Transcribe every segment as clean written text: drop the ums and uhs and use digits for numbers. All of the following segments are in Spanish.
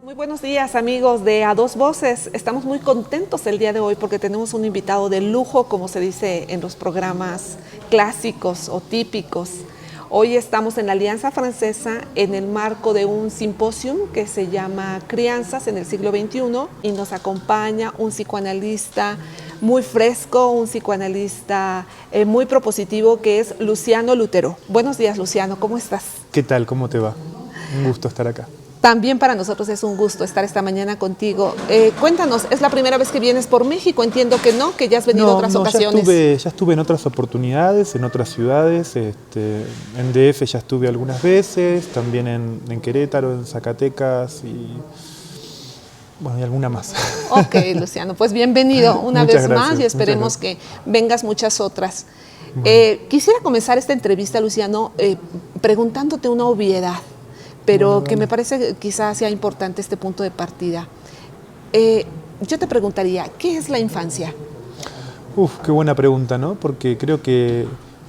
Muy buenos días, amigos de A Dos Voces. Estamos muy contentos el día de hoy porque tenemos un invitado de lujo, como se dice en los programas clásicos o típicos. Hoy estamos en la Alianza Francesa en el marco de un simposium que se llama Crianzas en el siglo XXI y nos acompaña un psicoanalista muy fresco, un psicoanalista muy propositivo que es Luciano Lutero. Buenos días, Luciano, ¿cómo estás? ¿Qué tal? ¿Cómo te va? Un gusto estar acá. También para nosotros es un gusto estar esta mañana contigo. Cuéntanos, ¿es la primera vez que vienes por México? Entiendo que no, que ya has venido otras ocasiones. Ya estuve en otras oportunidades, en otras ciudades. En DF ya estuve algunas veces, también en Querétaro, en Zacatecas y alguna más. Ok, Luciano, pues bienvenido una Muchas vez gracias, más y esperemos que vengas muchas otras. Quisiera comenzar esta entrevista, Luciano, preguntándote una obviedad, pero que me parece que quizás sea importante este punto de partida. Yo te preguntaría, ¿qué es la infancia? Qué buena pregunta, ¿no? Porque creo que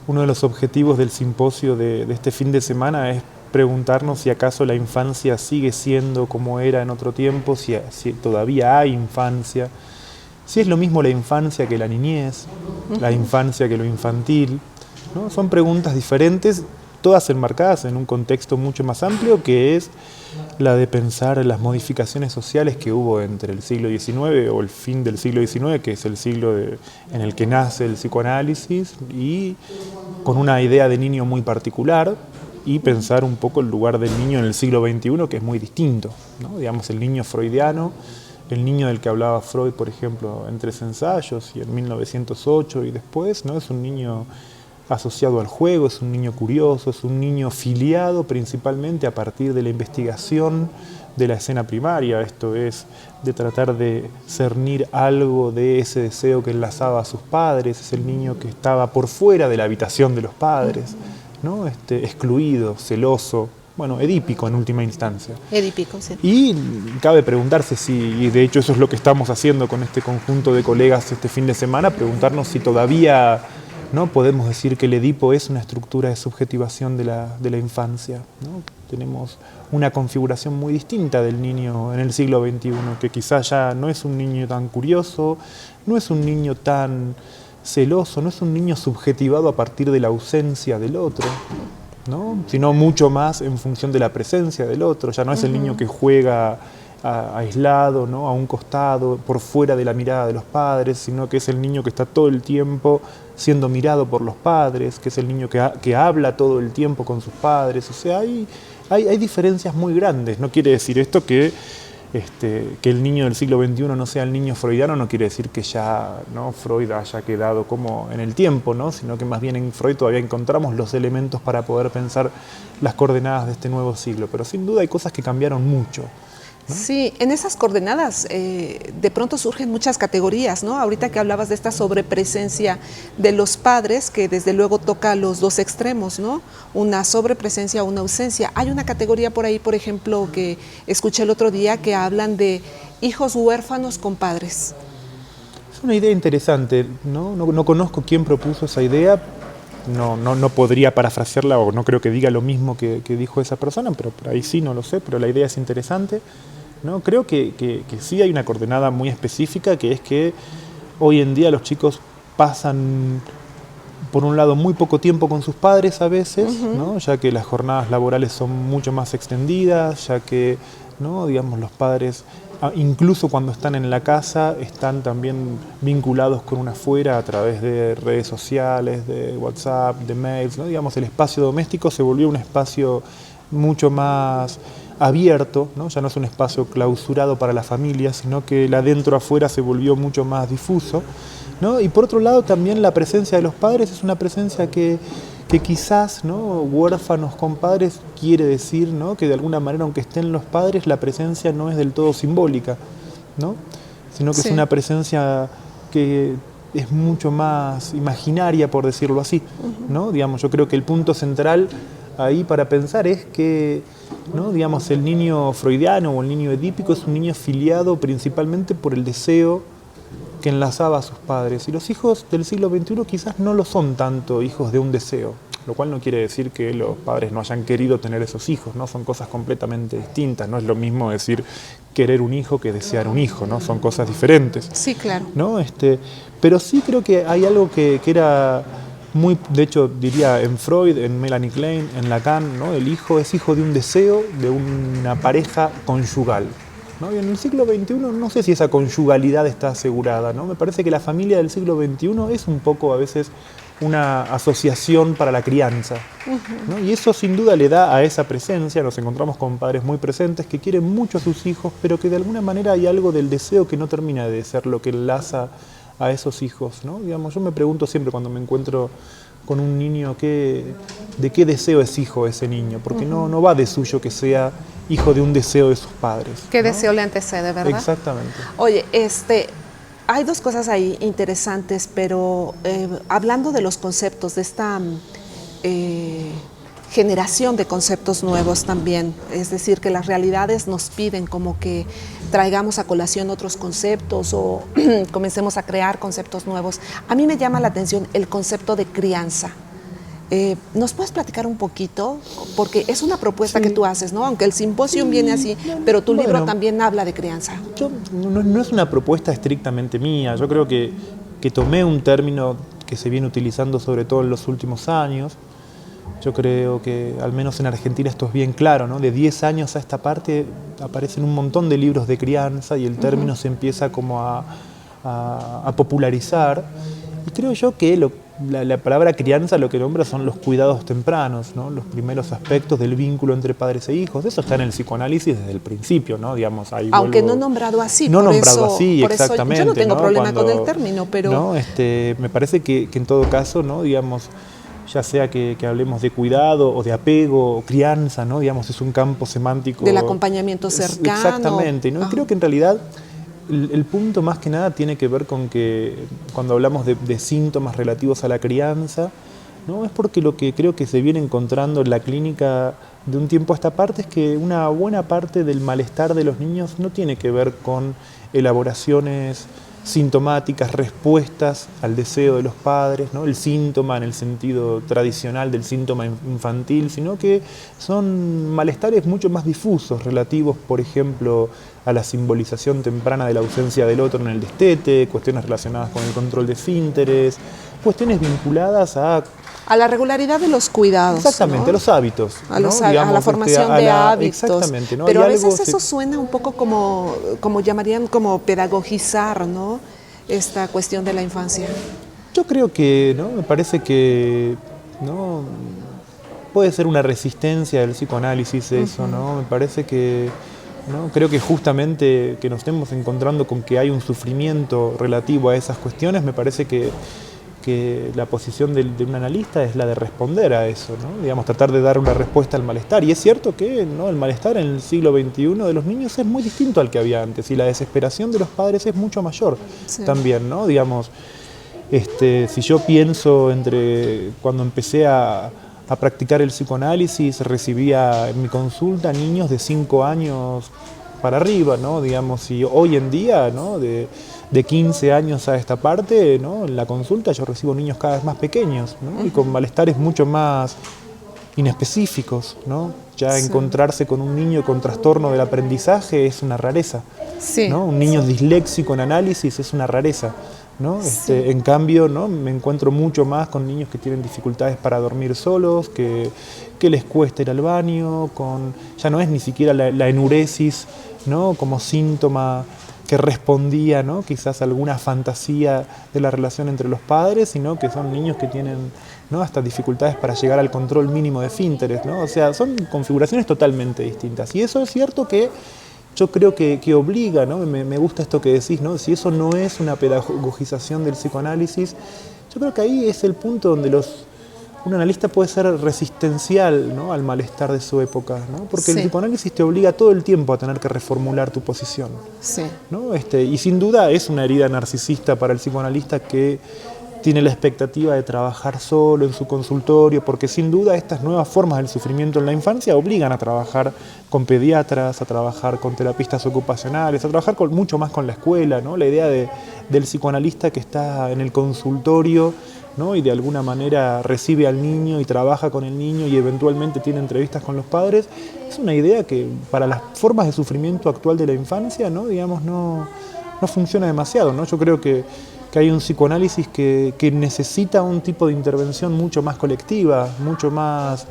uno de los objetivos del simposio de este fin de semana es preguntarnos si acaso la infancia sigue siendo como era en otro tiempo, si todavía hay infancia, si es lo mismo la infancia que la niñez, la infancia que lo infantil, ¿no? Son preguntas diferentes, todas enmarcadas en un contexto mucho más amplio, que es la de pensar las modificaciones sociales que hubo entre el siglo XIX o el fin del siglo XIX, que es el siglo en el que nace el psicoanálisis, y con una idea de niño muy particular, y pensar un poco el lugar del niño en el siglo XXI, que es muy distinto, ¿no? Digamos, el niño freudiano, el niño del que hablaba Freud, por ejemplo, en Tres ensayos y en 1908 y después, ¿no? Es un niño asociado al juego, es un niño curioso, es un niño filiado principalmente a partir de la investigación de la escena primaria, esto es, de tratar de cernir algo de ese deseo que enlazaba a sus padres, es el niño que estaba por fuera de la habitación de los padres, ¿no? Excluido, celoso, edípico en última instancia. Edípico, sí. Y cabe preguntarse si, y de hecho eso es lo que estamos haciendo con este conjunto de colegas este fin de semana, preguntarnos si todavía no podemos decir que el Edipo es una estructura de subjetivación de la infancia, ¿no? Tenemos una configuración muy distinta del niño en el siglo XXI, que quizás ya no es un niño tan curioso, no es un niño tan celoso, no es un niño subjetivado a partir de la ausencia del otro, ¿no? Sino mucho más en función de la presencia del otro. Ya no es el niño que juega aislado, ¿no? A un costado, por fuera de la mirada de los padres, sino que es el niño que está todo el tiempo siendo mirado por los padres, que es el niño que habla todo el tiempo con sus padres. O sea, hay diferencias muy grandes. No quiere decir esto que el niño del siglo XXI no sea el niño freudiano, no quiere decir que ya, ¿no? Freud haya quedado como en el tiempo, ¿no? Sino que más bien en Freud todavía encontramos los elementos para poder pensar las coordenadas de este nuevo siglo. Pero sin duda hay cosas que cambiaron mucho, ¿no? Sí, en esas coordenadas de pronto surgen muchas categorías, ¿no? Ahorita que hablabas de esta sobrepresencia de los padres, que desde luego toca los dos extremos, ¿no? Una sobrepresencia o una ausencia. Hay una categoría por ahí, por ejemplo, que escuché el otro día, que hablan de hijos huérfanos con padres. Es una idea interesante, ¿no? No conozco quién propuso esa idea, no podría parafrasearla o no creo que diga lo mismo que dijo esa persona, pero por ahí sí, no lo sé, pero la idea es interesante, ¿no? Creo que sí hay una coordenada muy específica, que es que hoy en día los chicos pasan, por un lado, muy poco tiempo con sus padres a veces, ¿no? Ya que las jornadas laborales son mucho más extendidas, ya que, ¿no? Digamos, los padres, incluso cuando están en la casa, están también vinculados con una afuera a través de redes sociales, de WhatsApp, de mails, ¿no? Digamos, el espacio doméstico se volvió un espacio mucho más abierto, ¿no? Ya no es un espacio clausurado para la familia, sino que el adentro-afuera se volvió mucho más difuso, ¿no? Y por otro lado también la presencia de los padres es una presencia que quizás, ¿no? Huérfanos con padres quiere decir, ¿no? Que de alguna manera, aunque estén los padres, la presencia no es del todo simbólica, ¿no? Sino que es una presencia que es mucho más imaginaria, por decirlo así, ¿no? Digamos, yo creo que el punto central ahí para pensar es que, ¿no? Digamos, el niño freudiano o el niño edípico es un niño filiado principalmente por el deseo que enlazaba a sus padres. Y los hijos del siglo XXI quizás no lo son tanto hijos de un deseo, lo cual no quiere decir que los padres no hayan querido tener esos hijos, ¿no? Son cosas completamente distintas. No es lo mismo decir querer un hijo que desear un hijo, ¿no? Son cosas diferentes. Sí, claro. ¿No? Pero sí creo que hay algo que era muy, de hecho diría en Freud, en Melanie Klein, en Lacan, ¿no? El hijo es hijo de un deseo de una pareja conyugal, ¿no? Y en el siglo XXI no sé si esa conyugalidad está asegurada, ¿no? Me parece que la familia del siglo XXI es un poco a veces una asociación para la crianza, ¿no? Y eso sin duda le da a esa presencia, nos encontramos con padres muy presentes que quieren mucho a sus hijos, pero que de alguna manera hay algo del deseo que no termina de ser lo que enlaza a esos hijos, ¿no? Digamos, yo me pregunto siempre cuando me encuentro con un niño de qué deseo es hijo ese niño, porque no va de suyo que sea hijo de un deseo de sus padres. ¿Qué ¿no? deseo le antecede, verdad? Exactamente. Oye, hay dos cosas ahí interesantes, pero hablando de los conceptos, de esta generación de conceptos nuevos también, es decir, que las realidades nos piden como que traigamos a colación otros conceptos o comencemos a crear conceptos nuevos. A mí me llama la atención el concepto de crianza. ¿Nos puedes platicar un poquito? Porque es una propuesta que tú haces, ¿no? Aunque el simposio viene así, pero tu libro también habla de crianza. No es una propuesta estrictamente mía. Yo creo que tomé un término que se viene utilizando sobre todo en los últimos años. Yo creo que al menos en Argentina esto es bien claro, ¿no? De 10 años a esta parte aparecen un montón de libros de crianza y el término se empieza como a popularizar. Y creo yo que la palabra crianza lo que nombra son los cuidados tempranos, ¿no? Los primeros aspectos del vínculo entre padres e hijos. Eso está en el psicoanálisis desde el principio, ¿no? Digamos, ahí aunque no nombrado así. No nombrado así, exactamente. Yo no tengo problema con el término, pero... ¿no? Me parece que en todo caso, ¿no? Digamos, ya sea que hablemos de cuidado o de apego o crianza, ¿no? Digamos, es un campo semántico. Del acompañamiento cercano. Exactamente, ¿no? Creo que en realidad el punto más que nada tiene que ver con que cuando hablamos de síntomas relativos a la crianza, ¿no? Es porque lo que creo que se viene encontrando en la clínica de un tiempo a esta parte es que una buena parte del malestar de los niños no tiene que ver con elaboraciones sintomáticas, respuestas al deseo de los padres, ¿no? El síntoma en el sentido tradicional del síntoma infantil, sino que son malestares mucho más difusos, relativos, por ejemplo, a la simbolización temprana de la ausencia del otro en el destete, cuestiones relacionadas con el control de esfínteres, cuestiones vinculadas a la regularidad de los cuidados. Exactamente, ¿no? a los hábitos. A la formación de hábitos. Exactamente. ¿no? Pero a veces eso suena un poco como llamarían como pedagogizar, ¿no? Esta cuestión de la infancia. Yo creo que, ¿no? Me parece que, ¿no? Puede ser una resistencia del psicoanálisis eso, ¿no? Me parece que, ¿no? Creo que justamente que nos estemos encontrando con que hay un sufrimiento relativo a esas cuestiones, me parece que la posición de un analista es la de responder a eso, ¿no? Digamos, tratar de dar una respuesta al malestar. Y es cierto que, ¿no? El malestar en el siglo XXI de los niños es muy distinto al que había antes y la desesperación de los padres es mucho mayor también, ¿no? Digamos, si yo pienso entre cuando empecé a practicar el psicoanálisis, recibía en mi consulta niños de 5 años para arriba, ¿no? Digamos, y hoy en día, ¿no? De 15 años a esta parte, ¿no? En la consulta yo recibo niños cada vez más pequeños, ¿no? Y con malestares mucho más inespecíficos, ¿no? Ya encontrarse con un niño con trastorno del aprendizaje es una rareza, ¿no? Un niño disléxico en análisis es una rareza, ¿no? En cambio, ¿no? Me encuentro mucho más con niños que tienen dificultades para dormir solos, que les cuesta ir al baño, ya no es ni siquiera la enuresis, ¿no? Como síntoma que respondía, ¿no? Quizás a alguna fantasía de la relación entre los padres, sino que son niños que tienen, ¿no? Hasta dificultades para llegar al control mínimo de esfínteres, ¿no? O sea, son configuraciones totalmente distintas. Y eso es cierto que yo creo que obliga, ¿no? Me gusta esto que decís, ¿no? Si eso no es una pedagogización del psicoanálisis, yo creo que ahí es el punto donde un analista puede ser resistencial, ¿no?, al malestar de su época, ¿no? Porque el psicoanálisis te obliga todo el tiempo a tener que reformular tu posición, ¿no? Y sin duda es una herida narcisista para el psicoanalista que tiene la expectativa de trabajar solo en su consultorio, porque sin duda estas nuevas formas del sufrimiento en la infancia obligan a trabajar con pediatras, a trabajar con terapistas ocupacionales, a trabajar mucho más con la escuela, ¿no? La idea del psicoanalista que está en el consultorio, ¿no?, y de alguna manera recibe al niño y trabaja con el niño y eventualmente tiene entrevistas con los padres, es una idea que para las formas de sufrimiento actual de la infancia, ¿no?, digamos, no funciona demasiado, ¿no? Yo creo que hay un psicoanálisis que necesita un tipo de intervención mucho más colectiva, mucho más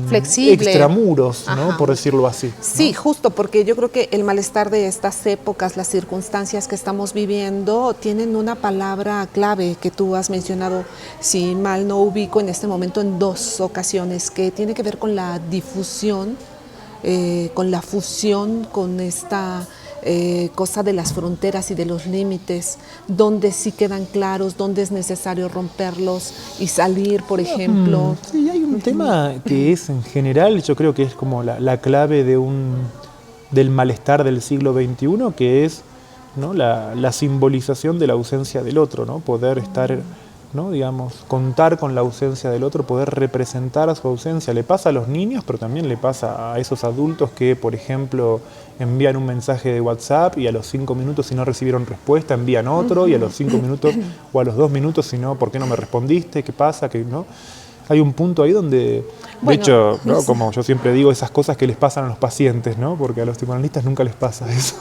flexible, extramuros, ¿no?, por decirlo así, ¿no? Sí, justo, porque yo creo que el malestar de estas épocas, las circunstancias que estamos viviendo, tienen una palabra clave que tú has mencionado, si mal no ubico en este momento, en 2 ocasiones, que tiene que ver con la difusión, con la fusión, con esta cosa de las fronteras y de los límites, donde sí quedan claros, donde es necesario romperlos y salir, por ejemplo. Sí, hay un tema que es en general, yo creo que es como la clave del malestar del siglo XXI, que es, ¿no?, la simbolización de la ausencia del otro, ¿no? Poder estar, ¿no?, digamos, contar con la ausencia del otro, poder representar a su ausencia. Le pasa a los niños, pero también le pasa a esos adultos que, por ejemplo, envían un mensaje de WhatsApp y a los 5 minutos, si no recibieron respuesta, envían otro, y a los 5 minutos o a los 2 minutos, si no, ¿por qué no me respondiste? ¿Qué pasa? ¿Qué, no? Hay un punto ahí donde, de hecho, ¿no?, como yo siempre digo, esas cosas que les pasan a los pacientes, ¿no?, porque a los psicoanalistas nunca les pasa eso.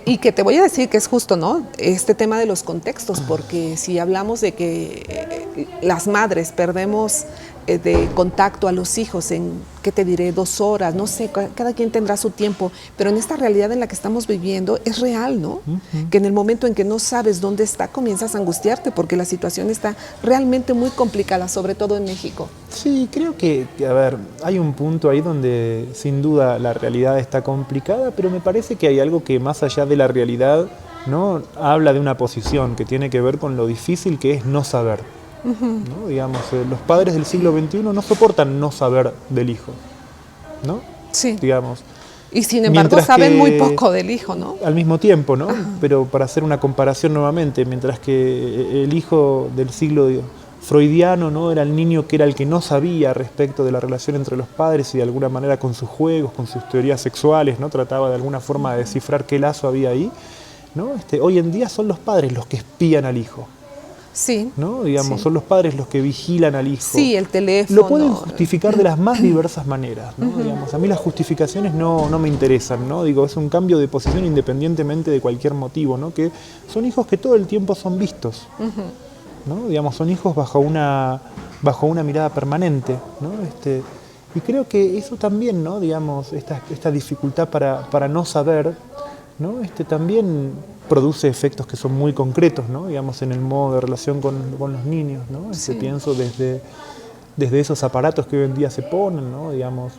Y que te voy a decir que es justo, ¿no?, este tema de los contextos, porque si hablamos de que las madres perdemos de contacto a los hijos en, ¿qué te diré?, 2 horas, no sé, cada quien tendrá su tiempo, pero en esta realidad en la que estamos viviendo es real, ¿no? Que en el momento en que no sabes dónde está, comienzas a angustiarte porque la situación está realmente muy complicada, sobre todo en México. Sí, creo que, a ver, hay un punto ahí donde sin duda la realidad está complicada, pero me parece que hay algo que más allá de la realidad, ¿no?, habla de una posición que tiene que ver con lo difícil que es no saber. ¿No? Digamos, los padres del siglo XXI no soportan no saber del hijo, ¿no? Sí. Digamos. Y sin embargo saben muy poco del hijo, ¿no? Al mismo tiempo, ¿no? Pero para hacer una comparación nuevamente, mientras que el hijo del siglo freudiano, ¿no?, era el niño que era el que no sabía respecto de la relación entre los padres y de alguna manera con sus juegos, con sus teorías sexuales, ¿no?, trataba de alguna forma de descifrar qué lazo había ahí, ¿no? Hoy en día son los padres los que espían al hijo. Sí. ¿No? Digamos, sí. Son los padres los que vigilan al hijo. Sí, el teléfono. Lo pueden justificar de las más diversas maneras, ¿no? Digamos, a mí las justificaciones no me interesan, ¿no? Digo, es un cambio de posición independientemente de cualquier motivo, ¿no? Que son hijos que todo el tiempo son vistos, ¿no? Digamos, son hijos bajo una mirada permanente, ¿no? Y creo que eso también, ¿no?, digamos, esta dificultad para no saber, ¿no?, también produce efectos que son muy concretos, ¿no?, digamos, en el modo de relación con los niños, ¿no? Sí. Pienso desde esos aparatos que hoy en día se ponen, ¿no?, digamos,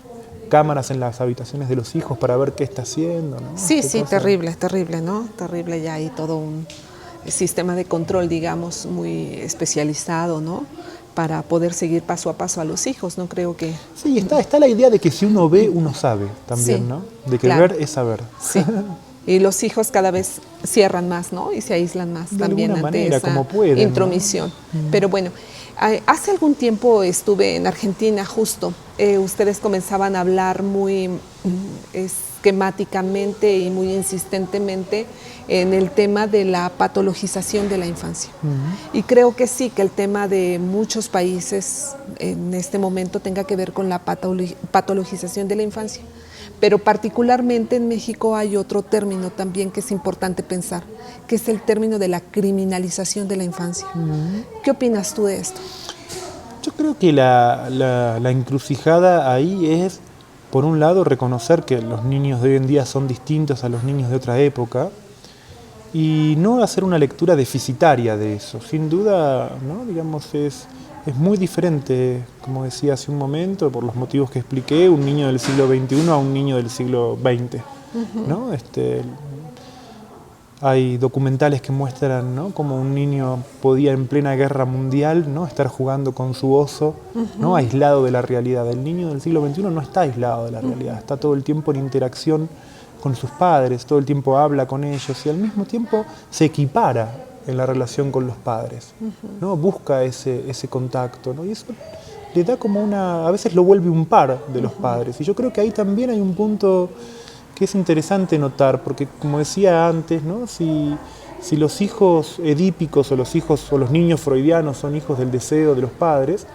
cámaras en las habitaciones de los hijos para ver qué está haciendo, ¿no? Sí, terrible, ¿no? Terrible, ya hay todo un sistema de control, digamos, muy especializado, ¿no?, para poder seguir paso a paso a los hijos, ¿no? Creo que... Sí, está la idea de que si uno ve, uno sabe también, sí, ¿no? De que claro. ver es saber. Sí. Y los hijos cada vez cierran más, ¿no? Y se aíslan más de también ante manera, esa como pueden, intromisión. ¿No? Pero bueno, hace algún tiempo estuve en Argentina justo. Ustedes comenzaban a hablar muy esquemáticamente y muy insistentemente en el tema de la patologización de la infancia. Y creo que sí, que el tema de muchos países en este momento tenga que ver con la patologización de la infancia. Pero particularmente en México hay otro término también que es importante pensar, que es el término de la criminalización de la infancia. ¿Qué opinas tú de esto? Yo creo que la encrucijada ahí es, por un lado, reconocer que los niños de hoy en día son distintos a los niños de otra época y no hacer una lectura deficitaria de eso. Sin duda, ¿no?, digamos, es muy diferente, como decía hace un momento, por los motivos que expliqué, un niño del siglo XXI a un niño del siglo XX, ¿no? Hay documentales que muestran, ¿no?, cómo un niño podía en plena guerra mundial, ¿no?, estar jugando con su oso, ¿no?, aislado de la realidad. El niño del siglo XXI no está aislado de la realidad, está todo el tiempo en interacción con sus padres, todo el tiempo habla con ellos y al mismo tiempo se equipara en la relación con los padres, ¿no? Busca ese contacto, ¿no? Y eso le da como a veces lo vuelve un par de los padres. Y yo creo que ahí también hay un punto que es interesante notar, porque como decía antes, ¿no?, si los hijos edípicos o los niños freudianos son hijos del deseo de los padres,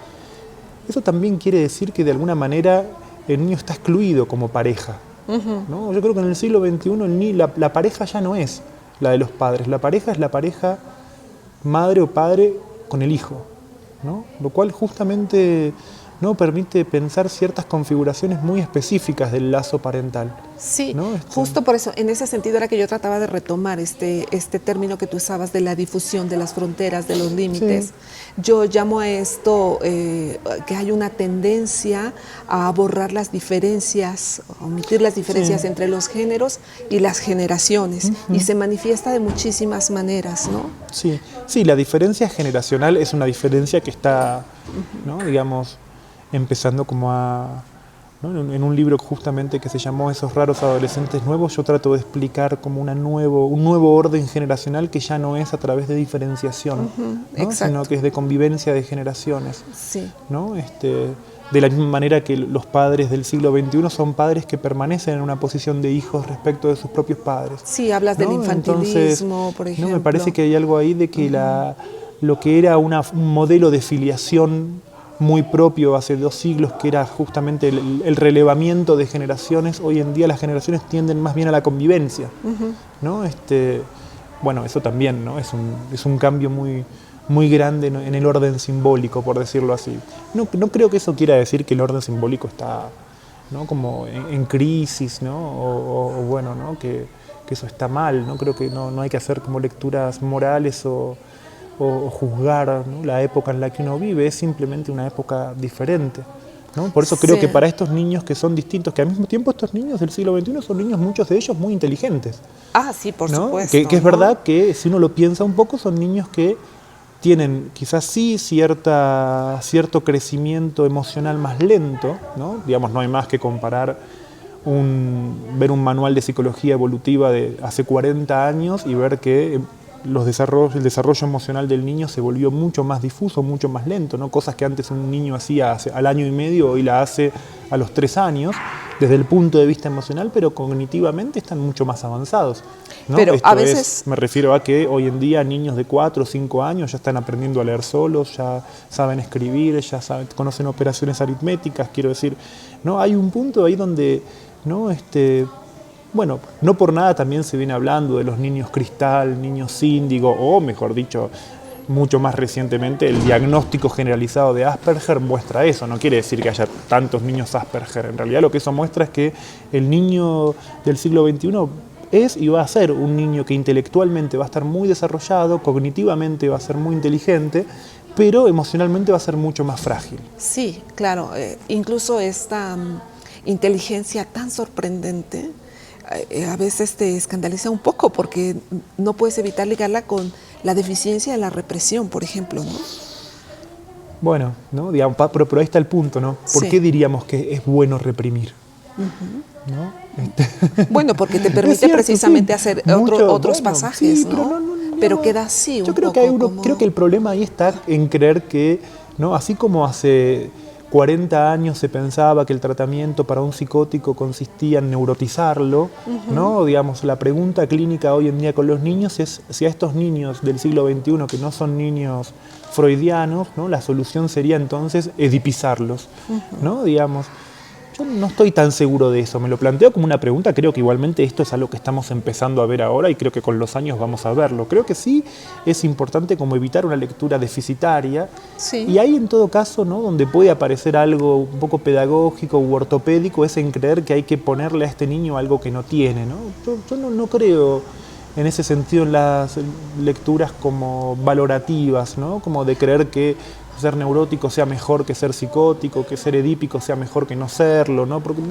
eso también quiere decir que de alguna manera el niño está excluido como pareja, ¿no? Yo creo que en el siglo XXI la pareja ya no es la de los padres, la pareja es la pareja madre o padre con el hijo, ¿no? Lo cual justamente no permite pensar ciertas configuraciones muy específicas del lazo parental. Sí, ¿no? justo por eso, en ese sentido era que yo trataba de retomar este término que tú usabas de la difusión, de las fronteras, de los límites. Sí. Yo llamo a esto que hay una tendencia a borrar las diferencias, a omitir las diferencias sí. entre los géneros y las generaciones, y se manifiesta de muchísimas maneras, ¿no? Sí, sí, la diferencia generacional es una diferencia que está, ¿no?, digamos, empezando como ¿no? En un libro justamente que se llamó Esos raros adolescentes nuevos, yo trato de explicar como un nuevo orden generacional que ya no es a través de diferenciación, ¿no?, sino que es de convivencia de generaciones. Sí. ¿No? De la misma manera que los padres del siglo XXI son padres que permanecen en una posición de hijos respecto de sus propios padres. Sí, hablas del infantilismo, entonces, por ejemplo. ¿no? Me parece que hay algo ahí de que lo que era un modelo de filiación muy propio hace 2 siglos, que era justamente el relevamiento de generaciones, hoy en día las generaciones tienden más bien a la convivencia, ¿no? Bueno, eso también, ¿no?, es un cambio muy grande en el orden simbólico, por decirlo así. No creo que eso quiera decir que el orden simbólico está, ¿no?, como en crisis, ¿no?, o bueno, ¿no?, que eso está mal, ¿no? Creo que no hay que hacer como lecturas morales o juzgar, ¿no?, la época en la que uno vive. Es simplemente una época diferente, ¿no? Por eso creo que para estos niños que son distintos, que al mismo tiempo estos niños del siglo XXI son niños, muchos de ellos muy inteligentes. Ah, sí, por supuesto. Que es verdad que si uno lo piensa un poco, son niños que tienen quizás sí cierto crecimiento emocional más lento, ¿no? Digamos, no hay más que comparar ver un manual de psicología evolutiva de hace 40 años y ver que el desarrollo emocional del niño se volvió mucho más difuso, mucho más lento, ¿no? Cosas que antes un niño hacía al año y medio, hoy la hace a los 3 años, desde el punto de vista emocional, pero cognitivamente están mucho más avanzados, ¿no? Pero a veces... me refiero a que hoy en día niños de 4 o 5 años ya están aprendiendo a leer solos, ya saben escribir, conocen operaciones aritméticas, quiero decir, ¿no? Hay un punto ahí donde, ¿no?, bueno, no por nada también se viene hablando de los niños cristal, niños índigo, o mejor dicho, mucho más recientemente, el diagnóstico generalizado de Asperger muestra eso. No quiere decir que haya tantos niños Asperger. En realidad lo que eso muestra es que el niño del siglo XXI es y va a ser un niño que intelectualmente va a estar muy desarrollado, cognitivamente va a ser muy inteligente, pero emocionalmente va a ser mucho más frágil. Sí, claro. Incluso esta inteligencia tan sorprendente a veces te escandaliza un poco porque no puedes evitar ligarla con la deficiencia de la represión, por ejemplo, ¿no? Bueno, ¿no? Digamos, pero ahí está el punto, ¿no? ¿Por qué diríamos que es bueno reprimir? ¿No? Bueno, porque te permite precisamente hacer otros pasajes, sí, ¿no? Pero queda así un poco. Creo que el problema ahí está en creer que, ¿no?, así como hace 40 años se pensaba que el tratamiento para un psicótico consistía en neurotizarlo, ¿no? Digamos, la pregunta clínica hoy en día con los niños es si a estos niños del siglo XXI, que no son niños freudianos, ¿no?, la solución sería entonces edipizarlos, ¿no? Digamos, yo no estoy tan seguro de eso, me lo planteo como una pregunta, creo que igualmente esto es algo que estamos empezando a ver ahora y creo que con los años vamos a verlo. Creo que sí es importante como evitar una lectura deficitaria, y ahí en todo caso, ¿no?, donde puede aparecer algo un poco pedagógico u ortopédico es en creer que hay que ponerle a este niño algo que no tiene, ¿no? Yo no creo en ese sentido en las lecturas como valorativas, ¿no?, como de creer que ser neurótico sea mejor que ser psicótico, que ser edípico sea mejor que no serlo, ¿no? Porque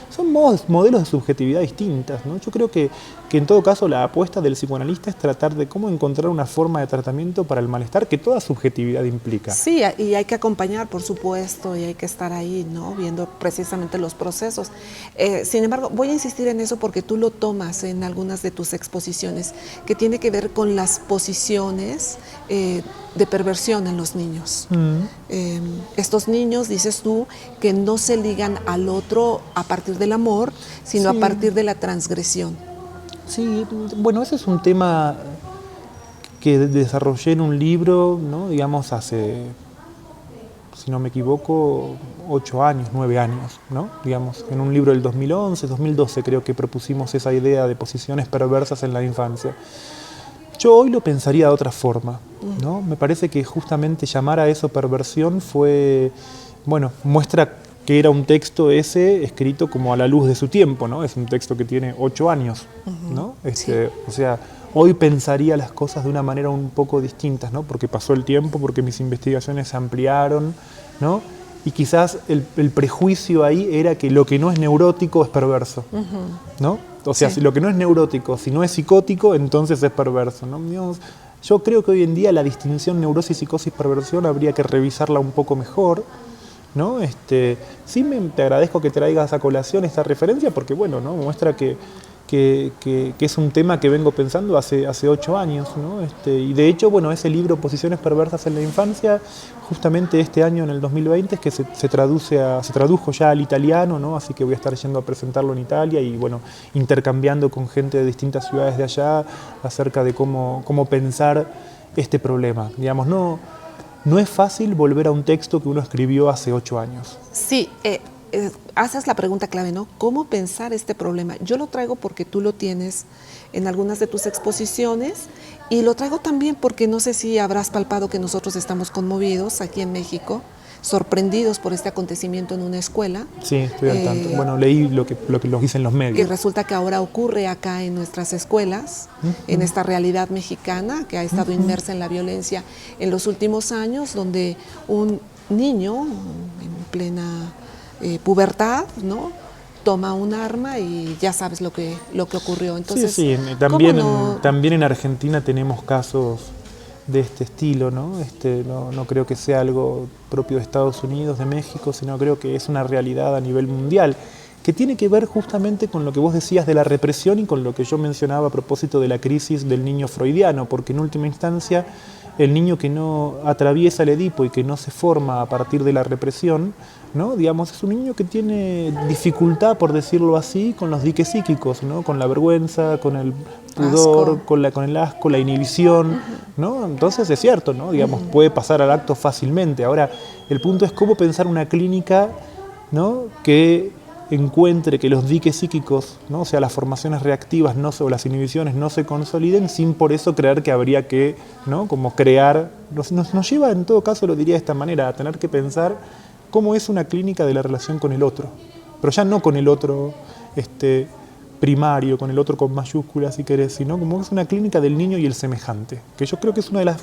son modelos de subjetividad distintas, ¿no? Yo creo que en todo caso la apuesta del psicoanalista es tratar de cómo encontrar una forma de tratamiento para el malestar que toda subjetividad implica. Sí, y hay que acompañar, por supuesto, y hay que estar ahí, ¿no? Viendo precisamente los procesos. Sin embargo, voy a insistir en eso porque tú lo tomas en algunas de tus exposiciones, que tiene que ver con las posiciones de perversión en los niños. Estos niños, dices tú, que no se ligan al otro a partir del amor, sino a partir de la transgresión. Sí, bueno, ese es un tema que desarrollé en un libro, ¿no? Digamos, hace, si no me equivoco, 8 años, 9 años, ¿no? Digamos, en un libro del 2011, 2012 creo que propusimos esa idea de posiciones perversas en la infancia. Yo hoy lo pensaría de otra forma, ¿no? Me parece que justamente llamar a eso perversión fue, bueno, muestra que era un texto ese escrito como a la luz de su tiempo, ¿no? Es un texto que tiene 8 años, ¿no? Sí. O sea, hoy pensaría las cosas de una manera un poco distinta, ¿no? Porque pasó el tiempo, porque mis investigaciones se ampliaron, ¿no? Y quizás el prejuicio ahí era que lo que no es neurótico es perverso, ¿no? O sea, si lo que no es neurótico, si no es psicótico, entonces es perverso, ¿no? Digamos, yo creo que hoy en día la distinción neurosis, psicosis, perversión habría que revisarla un poco mejor, ¿no? Sí te agradezco que traigas a colación esta referencia porque, bueno, ¿no? Muestra que es un tema que vengo pensando hace 8 años, ¿no? Y de hecho, bueno, ese libro, Posiciones perversas en la infancia, justamente este año, en el 2020, es que se tradujo ya al italiano, ¿no? Así que voy a estar yendo a presentarlo en Italia y, bueno, intercambiando con gente de distintas ciudades de allá acerca de cómo pensar este problema. Digamos, no es fácil volver a un texto que uno escribió hace 8 años. Sí, haces la pregunta clave, ¿no? ¿Cómo pensar este problema? Yo lo traigo porque tú lo tienes en algunas de tus exposiciones y lo traigo también porque no sé si habrás palpado que nosotros estamos conmovidos aquí en México, sorprendidos por este acontecimiento en una escuela. Sí, estoy al tanto. Bueno, leí lo que dicen los medios. Que resulta que ahora ocurre acá en nuestras escuelas, en esta realidad mexicana que ha estado inmersa en la violencia en los últimos años, donde un niño en plena pubertad, ¿no? Toma un arma y ya sabes lo que ocurrió. Entonces, sí. También en Argentina tenemos casos de este estilo, ¿no? No creo que sea algo propio de Estados Unidos, de México, sino creo que es una realidad a nivel mundial, que tiene que ver justamente con lo que vos decías de la represión y con lo que yo mencionaba a propósito de la crisis del niño freudiano, porque en última instancia el niño que no atraviesa el Edipo y que no se forma a partir de la represión, ¿no? Digamos, es un niño que tiene dificultad, por decirlo así, con los diques psíquicos, ¿no? Con la vergüenza, con el pudor, con el asco, la inhibición, ¿no? Entonces es cierto, ¿no? Digamos, puede pasar al acto fácilmente. Ahora, el punto es cómo pensar una clínica, ¿no? Que encuentre que los diques psíquicos, ¿no? O sea, las formaciones reactivas o las inhibiciones no se consoliden sin por eso creer que habría que, ¿no? Como crear, nos lleva en todo caso, lo diría de esta manera, a tener que pensar cómo es una clínica de la relación con el otro, pero ya no con el otro primario, con el otro con mayúsculas si querés, sino como es una clínica del niño y el semejante, que yo creo que es una de las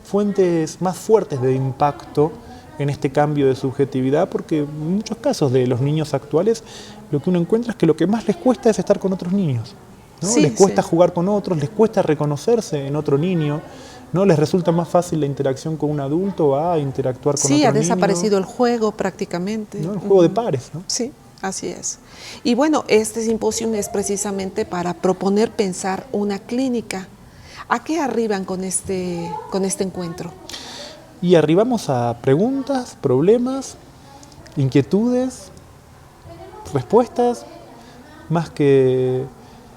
fuentes más fuertes de impacto en este cambio de subjetividad, porque en muchos casos de los niños actuales lo que uno encuentra es que lo que más les cuesta es estar con otros niños, ¿no? Sí, les cuesta jugar con otros, les cuesta reconocerse en otro niño, ¿no? Les resulta más fácil la interacción con un adulto a interactuar con otro niño. Sí, ha desaparecido el juego prácticamente. ¿No? El juego de pares, ¿no? Sí, así es. Y bueno, este simposio es precisamente para proponer pensar una clínica. ¿A qué arriban con este encuentro? Y arribamos a preguntas, problemas, inquietudes, respuestas, más que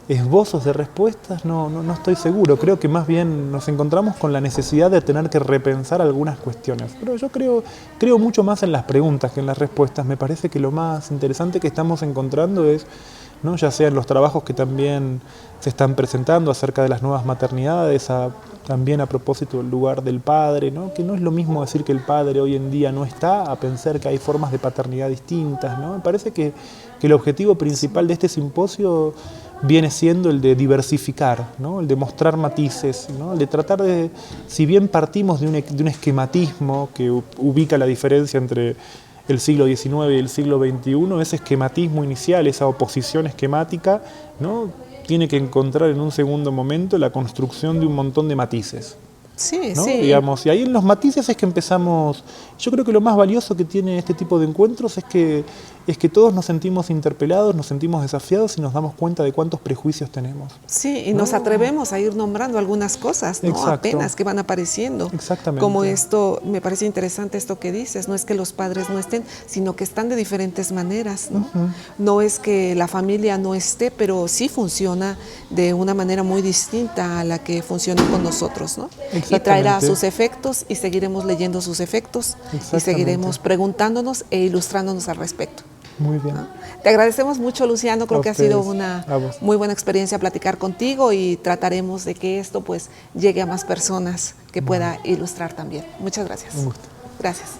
esbozos de respuestas, no estoy seguro. Creo que más bien nos encontramos con la necesidad de tener que repensar algunas cuestiones. Pero yo creo mucho más en las preguntas que en las respuestas. Me parece que lo más interesante que estamos encontrando es, ¿no? Ya sea en los trabajos que también se están presentando acerca de las nuevas maternidades, también a propósito del lugar del padre, ¿no? Que no es lo mismo decir que el padre hoy en día no está, a pensar que hay formas de paternidad distintas, ¿no? Me parece que el objetivo principal de este simposio viene siendo el de diversificar, ¿no? El de mostrar matices, ¿no? El de tratar de, si bien partimos de un esquematismo que ubica la diferencia entre el siglo XIX y el siglo XXI, ese esquematismo inicial, esa oposición esquemática, ¿no? Tiene que encontrar en un segundo momento la construcción de un montón de matices. Sí, ¿No? sí. Digamos, y ahí en los matices es que empezamos. Yo creo que lo más valioso que tiene este tipo de encuentros es que todos nos sentimos interpelados, nos sentimos desafiados y nos damos cuenta de cuántos prejuicios tenemos. Sí, y nos atrevemos a ir nombrando algunas cosas, ¿no? Exacto. Apenas que van apareciendo. Exactamente. Como esto, me parece interesante esto que dices, no es que los padres no estén, sino que están de diferentes maneras, ¿no? No es que la familia no esté, pero sí funciona de una manera muy distinta a la que funciona con nosotros, ¿no? Y traerá sus efectos y seguiremos leyendo sus efectos y seguiremos preguntándonos e ilustrándonos al respecto. Muy bien. Te agradecemos mucho, Luciano. Creo que ha sido una vos. muy buena experiencia platicar contigo y trataremos de que esto pues llegue a más personas que pueda ilustrar también. Muchas gracias. Un gusto. Gracias.